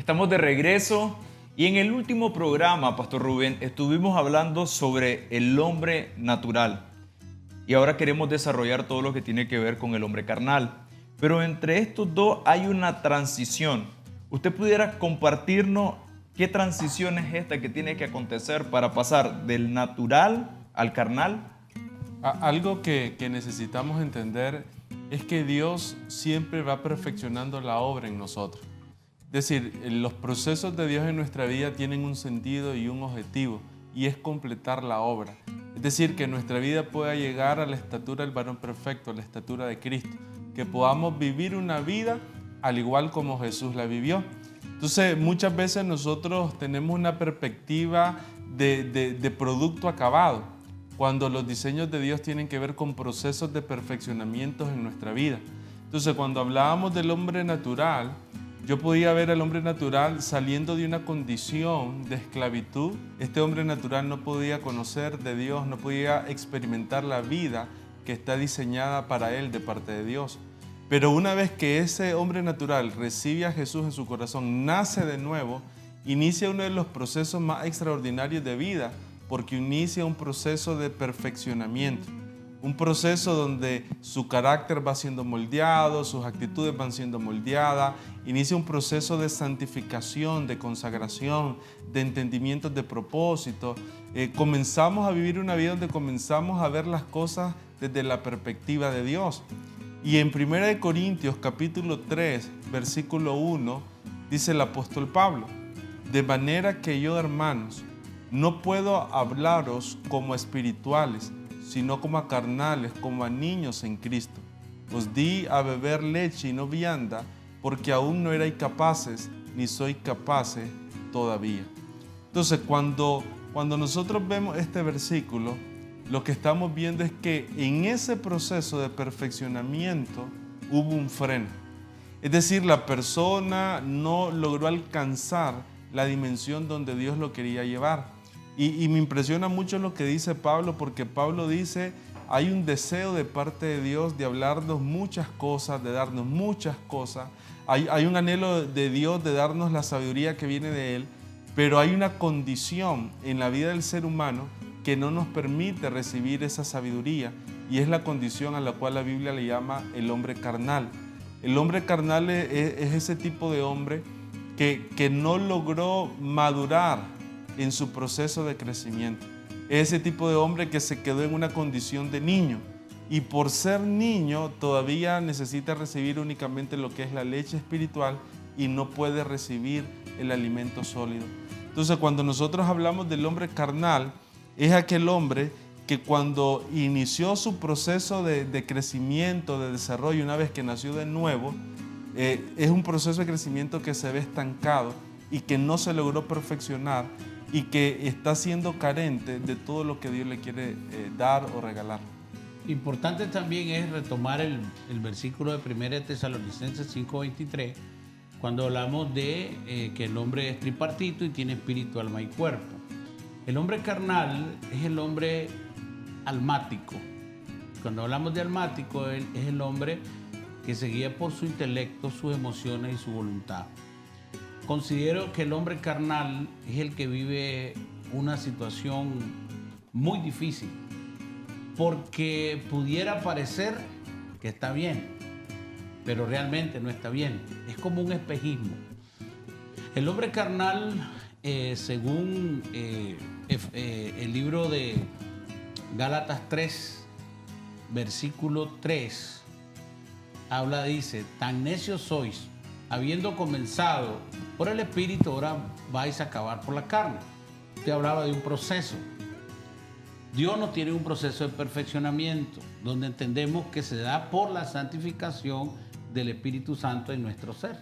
Estamos de regreso y en el último programa, Pastor Rubén, estuvimos hablando sobre el hombre natural y ahora queremos desarrollar todo lo que tiene que ver con el hombre carnal. Pero entre estos dos hay una transición. ¿Usted pudiera compartirnos qué transición es esta que tiene que acontecer para pasar del natural al carnal? Algo que necesitamos entender es que Dios siempre va perfeccionando la obra en nosotros. Es decir, los procesos de Dios en nuestra vida tienen un sentido y un objetivo, y es completar la obra. Es decir, que nuestra vida pueda llegar a la estatura del varón perfecto, a la estatura de Cristo, que podamos vivir una vida al igual como Jesús la vivió. Entonces, muchas veces nosotros tenemos una perspectiva de producto acabado, cuando los diseños de Dios tienen que ver con procesos de perfeccionamiento en nuestra vida. Entonces, cuando hablábamos del hombre natural, yo podía ver al hombre natural saliendo de una condición de esclavitud. Este hombre natural no podía conocer de Dios, no podía experimentar la vida que está diseñada para él de parte de Dios. Pero una vez que ese hombre natural recibe a Jesús en su corazón, nace de nuevo, inicia uno de los procesos más extraordinarios de vida, porque inicia un proceso de perfeccionamiento. Un proceso donde su carácter va siendo moldeado, sus actitudes van siendo moldeadas, inicia un proceso de santificación, de consagración, de entendimiento de propósito. Comenzamos a vivir una vida donde comenzamos a ver las cosas desde la perspectiva de Dios. Y en 1 Corintios capítulo 3, versículo 1, dice el apóstol Pablo: de manera que yo, hermanos, no puedo hablaros como espirituales, sino como a carnales, como a niños en Cristo. Os di a beber leche y no vianda, porque aún no erais capaces, ni sois capaces todavía. Entonces, cuando nosotros vemos este versículo, lo que estamos viendo es que en ese proceso de perfeccionamiento hubo un freno. Es decir, la persona no logró alcanzar la dimensión donde Dios lo quería llevar. Y me impresiona mucho lo que dice Pablo, porque Pablo dice, hay un deseo de parte de Dios de hablarnos muchas cosas, de darnos muchas cosas. Hay un anhelo de Dios de darnos la sabiduría que viene de Él, pero hay una condición en la vida del ser humano que no nos permite recibir esa sabiduría, y es la condición a la cual la Biblia le llama el hombre carnal. El hombre carnal es ese tipo de hombre que no logró madurar en su proceso de crecimiento. Es ese tipo de hombre que se quedó en una condición de niño, y por ser niño todavía necesita recibir únicamente lo que es la leche espiritual y no puede recibir el alimento sólido. Entonces, cuando nosotros hablamos del hombre carnal, es aquel hombre que cuando inició su proceso de crecimiento, de desarrollo, una vez que nació de nuevo, es un proceso de crecimiento que se ve estancado y que no se logró perfeccionar, y que está siendo carente de todo lo que Dios le quiere dar o regalar. Importante también es retomar el versículo de 1 Tesalonicenses 5:23, cuando hablamos de que el hombre es tripartito y tiene espíritu, alma y cuerpo. El hombre carnal es el hombre almático. Cuando hablamos de almático, es el hombre que se guía por su intelecto, sus emociones y su voluntad. Considero que el hombre carnal es el que vive una situación muy difícil, porque pudiera parecer que está bien, pero realmente no está bien. Es como un espejismo. El hombre carnal, según el libro de Gálatas 3, versículo 3, dice, tan necios sois, habiendo comenzado por el Espíritu, ahora vais a acabar por la carne. Usted hablaba de un proceso. Dios no tiene un proceso de perfeccionamiento, donde entendemos que se da por la santificación del Espíritu Santo en nuestro ser.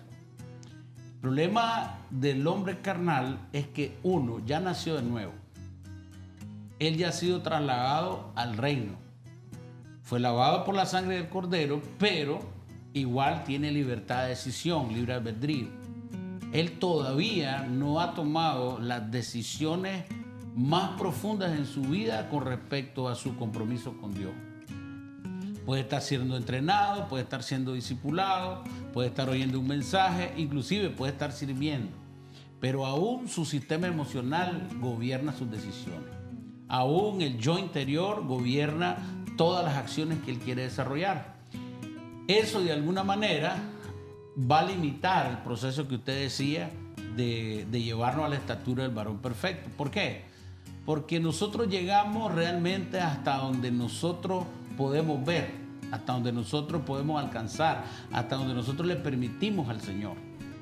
El problema del hombre carnal es que uno ya nació de nuevo. Él ya ha sido trasladado al reino. Fue lavado por la sangre del Cordero, pero igual tiene libertad de decisión, libre albedrío. Él todavía no ha tomado las decisiones más profundas en su vida con respecto a su compromiso con Dios. Puede estar siendo entrenado, puede estar siendo discipulado, puede estar oyendo un mensaje, inclusive puede estar sirviendo. pero aún su sistema emocional gobierna sus decisiones. Aún el yo interior gobierna todas las acciones que él quiere desarrollar. Eso de alguna manera va a limitar el proceso que usted decía de llevarnos a la estatura del varón perfecto. ¿Por qué? Porque nosotros llegamos realmente hasta donde nosotros podemos ver, hasta donde nosotros podemos alcanzar, hasta donde nosotros le permitimos al Señor.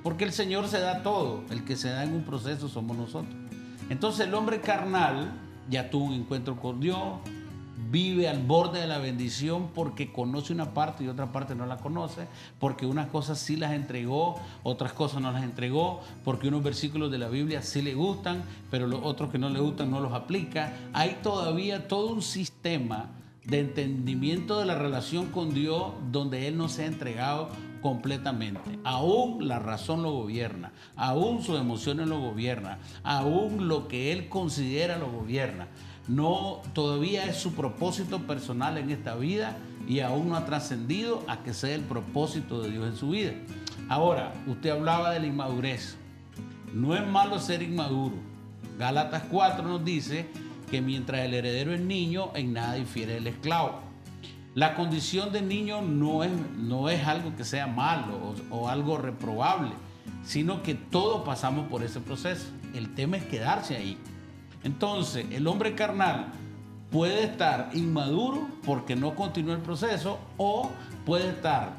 Porque el Señor se da todo, el que se da en un proceso somos nosotros. Entonces el hombre carnal ya tuvo un encuentro con Dios, vive al borde de la bendición porque conoce una parte y otra parte no la conoce, porque unas cosas sí las entregó, otras cosas no las entregó, porque unos versículos de la Biblia sí le gustan, pero los otros que no le gustan no los aplica. Hay todavía todo un sistema de entendimiento de la relación con Dios donde Él no se ha entregado completamente. Aún la razón lo gobierna, aún sus emociones lo gobiernan, aún lo que Él considera lo gobierna. No, todavía es su propósito personal en esta vida y aún no ha trascendido a que sea el propósito de Dios en su vida. Ahora, usted hablaba de la inmadurez. No es malo ser inmaduro. Gálatas 4 nos dice que mientras el heredero es niño, en nada difiere del esclavo. La condición de niño no es algo que sea malo o algo reprobable, sino que todos pasamos por ese proceso. El tema es quedarse ahí. Entonces, el hombre carnal puede estar inmaduro porque no continúa el proceso o puede estar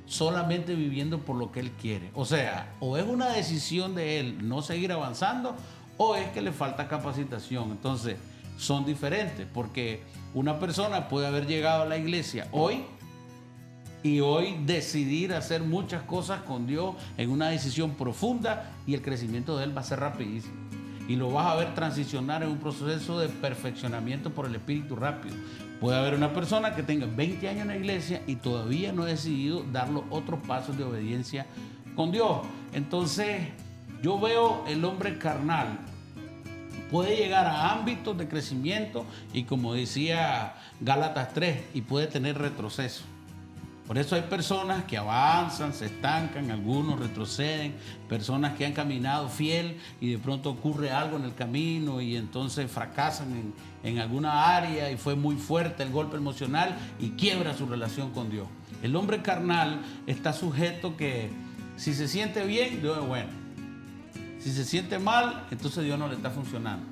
solamente viviendo por lo que él quiere. O sea, o es una decisión de él no seguir avanzando o es que le falta capacitación. Entonces, son diferentes porque una persona puede haber llegado a la iglesia hoy y hoy decidir hacer muchas cosas con Dios en una decisión profunda y el crecimiento de él va a ser rapidísimo. Y lo vas a ver transicionar en un proceso de perfeccionamiento por el Espíritu rápido. Puede haber una persona que tenga 20 años en la iglesia y todavía no ha decidido dar los otros pasos de obediencia con Dios. Entonces, yo veo el hombre carnal puede llegar a ámbitos de crecimiento y como decía Gálatas 3, y puede tener retroceso. Por eso hay personas que avanzan, se estancan, algunos retroceden, personas que han caminado fiel y de pronto ocurre algo en el camino y entonces fracasan en alguna área y fue muy fuerte el golpe emocional y quiebra su relación con Dios. El hombre carnal está sujeto que si se siente bien, Dios es bueno. Si se siente mal, entonces Dios no le está funcionando.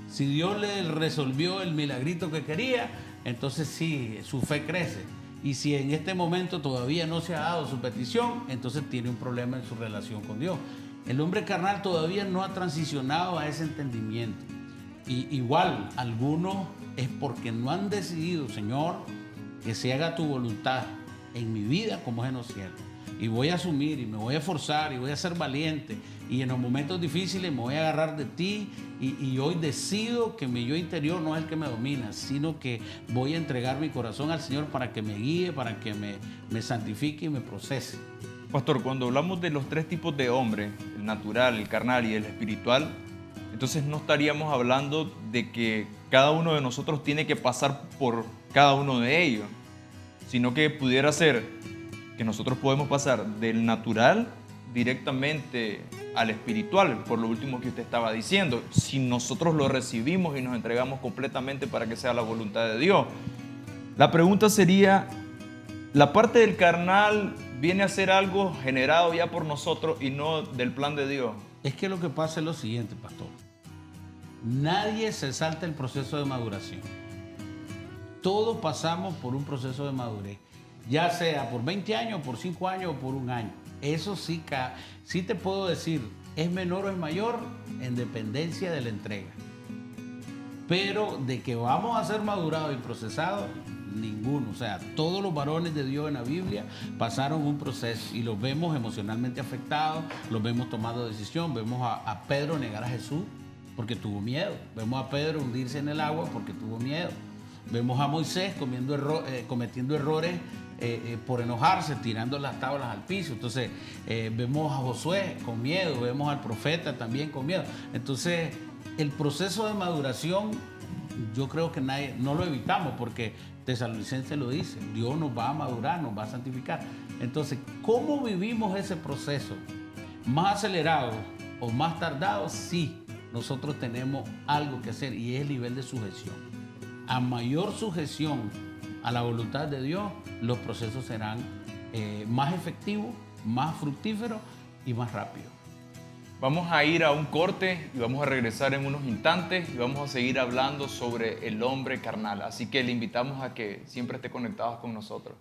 Si Dios le resolvió el milagrito que quería, entonces sí, su fe crece. Y si en este momento todavía no se ha dado su petición, entonces tiene un problema en su relación con Dios. El hombre carnal todavía no ha transicionado a ese entendimiento. Y igual, algunos es porque no han decidido, Señor, que se haga tu voluntad en mi vida como es en los cielos. Y voy a asumir y me voy a esforzar y voy a ser valiente. Y en los momentos difíciles me voy a agarrar de ti y hoy decido que mi yo interior no es el que me domina, sino que voy a entregar mi corazón al Señor para que me guíe, para que me santifique y me procese. Pastor, cuando hablamos de los tres tipos de hombre, el natural, el carnal y el espiritual, entonces no estaríamos hablando de que cada uno de nosotros tiene que pasar por cada uno de ellos, sino que pudiera ser que nosotros podemos pasar del natural directamente al espiritual, por lo último que usted estaba diciendo, si nosotros lo recibimos y nos entregamos completamente para que sea la voluntad de Dios. La pregunta sería, ¿la parte del carnal viene a ser algo generado ya por nosotros y no del plan de Dios? Es que lo que pasa es lo siguiente, pastor. Nadie se salta el proceso de maduración. Todos pasamos por un proceso de madurez, ya sea por 20 años, por 5 años o por un año. Eso sí te puedo decir, es menor o es mayor en dependencia de la entrega. Pero de que vamos a ser madurados y procesados, ninguno. O sea, todos los varones de Dios en la Biblia pasaron un proceso y los vemos emocionalmente afectados, los vemos tomando decisión. Vemos a Pedro negar a Jesús porque tuvo miedo. Vemos a Pedro hundirse en el agua porque tuvo miedo. Vemos a Moisés cometiendo errores por enojarse, tirando las tablas al piso. Entonces, vemos a Josué con miedo, vemos al profeta también con miedo. Entonces, el proceso de maduración, yo creo que no lo evitamos porque Tesalonicenses lo dice, Dios nos va a madurar, nos va a santificar. Entonces, ¿cómo vivimos ese proceso? Más acelerado o más tardado, sí, nosotros tenemos algo que hacer y es el nivel de sujeción. A mayor sujeción a la voluntad de Dios, los procesos serán más efectivos, más fructíferos y más rápidos. Vamos a ir a un corte y vamos a regresar en unos instantes y vamos a seguir hablando sobre el hombre carnal. Así que le invitamos a que siempre esté conectados con nosotros.